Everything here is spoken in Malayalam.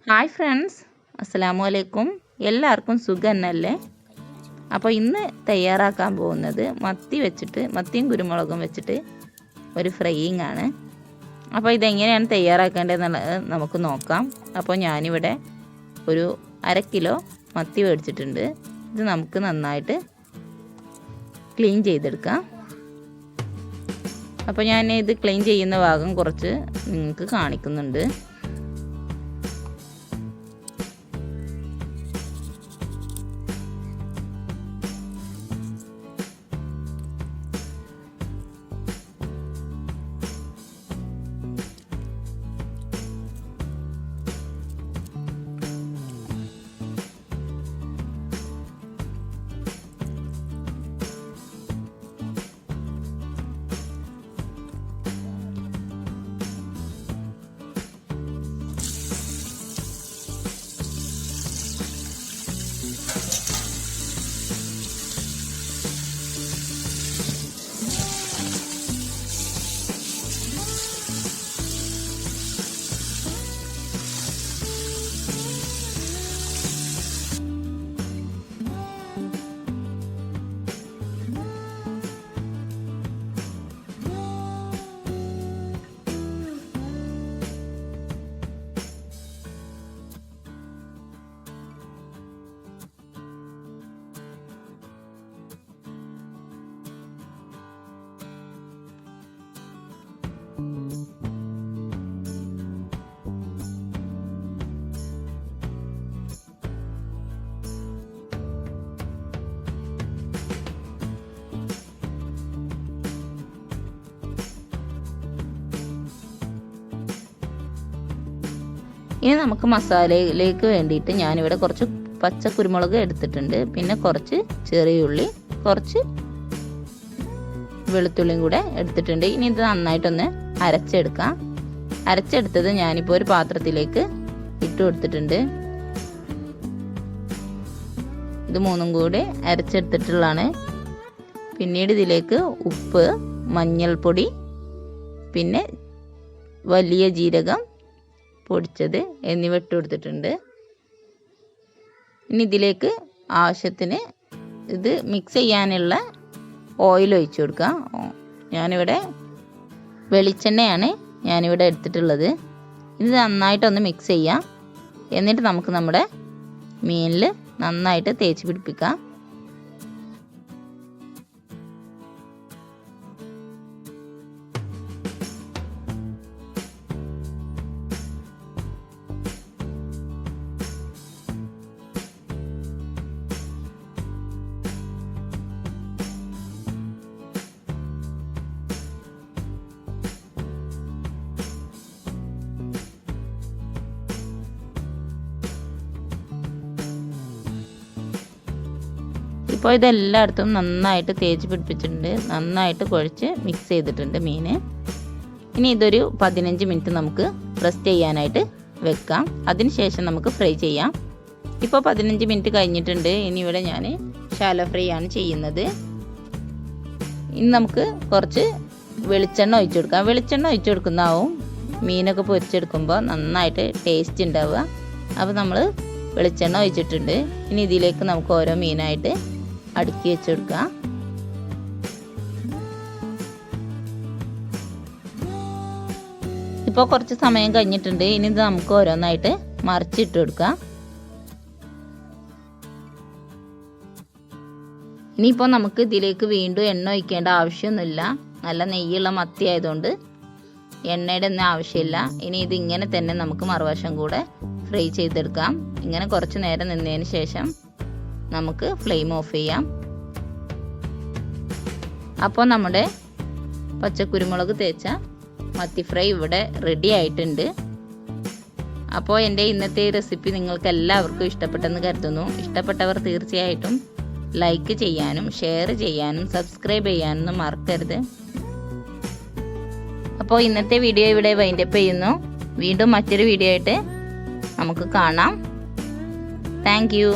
ഹായ് ഫ്രണ്ട്സ്, അസ്സലാമു അലൈക്കും. എല്ലാവർക്കും സുഖം തന്നെയല്ലേ? അപ്പോൾ ഇന്ന് തയ്യാറാക്കാൻ പോകുന്നത് മത്തിയും കുരുമുളകും വെച്ചിട്ട് ഒരു ഫ്രൈയിങ് ആണ്. അപ്പോൾ ഇതെങ്ങനെയാണ് തയ്യാറാക്കേണ്ടതെന്നുള്ളത് നമുക്ക് നോക്കാം. അപ്പോൾ ഞാനിവിടെ ഒരു 1/2 കിലോ മത്തി മേടിച്ചിട്ടുണ്ട്. ഇത് നമുക്ക് നന്നായിട്ട് ക്ലീൻ ചെയ്തെടുക്കാം. അപ്പോൾ ഞാൻ ഇത് ക്ലീൻ ചെയ്യുന്ന ഭാഗം കുറച്ച് നിങ്ങൾക്ക് കാണിക്കുന്നുണ്ട്. ഇനി നമുക്ക് മസാലയിലേക്ക് വേണ്ടിയിട്ട് ഞാനിവിടെ കുറച്ച് പച്ച കുരുമുളക് എടുത്തിട്ടുണ്ട്. പിന്നെ കുറച്ച് ചെറിയ ഉള്ളി, കുറച്ച് വെളുത്തുള്ളിയും കൂടെ എടുത്തിട്ടുണ്ട്. ഇനി ഇത് നന്നായിട്ടൊന്ന് അരച്ചെടുക്കാം. അരച്ചെടുത്തത് ഞാനിപ്പോൾ ഒരു പാത്രത്തിലേക്ക് ഇട്ട് കൊടുത്തിട്ടുണ്ട്. ഇത് മൂന്നും കൂടി അരച്ചെടുത്തിട്ടുള്ളതാണ്. പിന്നീട് ഇതിലേക്ക് ഉപ്പ്, മഞ്ഞൾപ്പൊടി, പിന്നെ വലിയ ജീരകം പൊടിച്ചത് എന്നിവ ഇട്ട് കൊടുത്തിട്ടുണ്ട്. ഇനി ഇതിലേക്ക് ആവശ്യത്തിന് ഇത് മിക്സ് ചെയ്യാനുള്ള ഓയിൽ ഒഴിച്ചു കൊടുക്കാം. ഞാനിവിടെ വെളിച്ചെണ്ണയാണ് എടുത്തിട്ടുള്ളത്. ഇത് നന്നായിട്ടൊന്ന് മിക്സ് ചെയ്യാം. എന്നിട്ട് നമുക്ക് നമ്മുടെ മീനിൽ നന്നായിട്ട് തേച്ച് പിടിപ്പിക്കാം. ഇപ്പോൾ ഇതെല്ലായിടത്തും നന്നായിട്ട് തേച്ച് പിടിപ്പിച്ചിട്ടുണ്ട്. നന്നായിട്ട് കുഴച്ച് മിക്സ് ചെയ്തിട്ടുണ്ട് മീൻ. ഇനി ഇതൊരു 15 മിനിറ്റ് നമുക്ക് റെസ്റ്റ് ചെയ്യാനായിട്ട് വെക്കാം. അതിനുശേഷം നമുക്ക് ഫ്രൈ ചെയ്യാം. ഇപ്പോൾ 15 മിനിറ്റ് കഴിഞ്ഞിട്ടുണ്ട്. ഇനി ഇവിടെ ഞാൻ ശാലോ ഫ്രൈ ആണ് ചെയ്യുന്നത്. ഇനി നമുക്ക് കുറച്ച് വെളിച്ചെണ്ണ ഒഴിച്ചു കൊടുക്കാം. വെളിച്ചെണ്ണ ഒഴിച്ചു കൊടുക്കുന്നതാവും മീനൊക്കെ പൊരിച്ചെടുക്കുമ്പോൾ നന്നായിട്ട് ടേസ്റ്റ് ഉണ്ടാവുക. അപ്പോൾ നമ്മൾ വെളിച്ചെണ്ണ ഒഴിച്ചിട്ടുണ്ട്. ഇനി ഇതിലേക്ക് നമുക്ക് ഓരോ മീനായിട്ട് അടുക്കി വെച്ച് കൊടുക്കാം. ഇപ്പോൾ കുറച്ച് സമയം കഴിഞ്ഞിട്ടുണ്ട്. ഇനി ഇത് നമുക്ക് ഓരോന്നായിട്ട് മറിച്ചിട്ട് കൊടുക്കാം. ഇനിയിപ്പോൾ നമുക്ക് ഇതിലേക്ക് വീണ്ടും എണ്ണ ഒഴിക്കേണ്ട ആവശ്യമൊന്നുമില്ല. നല്ല നെയ്യുള്ള മത്തി ആയതുകൊണ്ട് എണ്ണയുടെ ഒന്നും ആവശ്യമില്ല. ഇനി ഇത് ഇങ്ങനെ തന്നെ നമുക്ക് മറുവശം കൂടെ ഫ്രൈ ചെയ്തെടുക്കാം. ഇങ്ങനെ കുറച്ച് നേരം നിന്നതിന് ശേഷം നമുക്ക് ഫ്ലെയിം ഓഫ് ചെയ്യാം. അപ്പോൾ നമ്മുടെ പച്ചക്കുരുമുളക് തേച്ച മത്തി ഫ്രൈ ഇവിടെ റെഡി ആയിട്ടുണ്ട്. അപ്പോൾ എൻ്റെ ഇന്നത്തെ ഈ റെസിപ്പി നിങ്ങൾക്ക് എല്ലാവർക്കും ഇഷ്ടപ്പെട്ടെന്ന് കരുതുന്നു. ഇഷ്ടപ്പെട്ടവർ തീർച്ചയായിട്ടും ലൈക്ക് ചെയ്യാനും ഷെയർ ചെയ്യാനും സബ്സ്ക്രൈബ് ചെയ്യാനൊന്നും മറക്കരുത്. അപ്പോൾ ഇന്നത്തെ വീഡിയോ ഇവിടെ വൈൻഡപ്പ് ചെയ്യുന്നു. വീണ്ടും മറ്റൊരു വീഡിയോ ആയിട്ട് നമുക്ക് കാണാം. Thank you.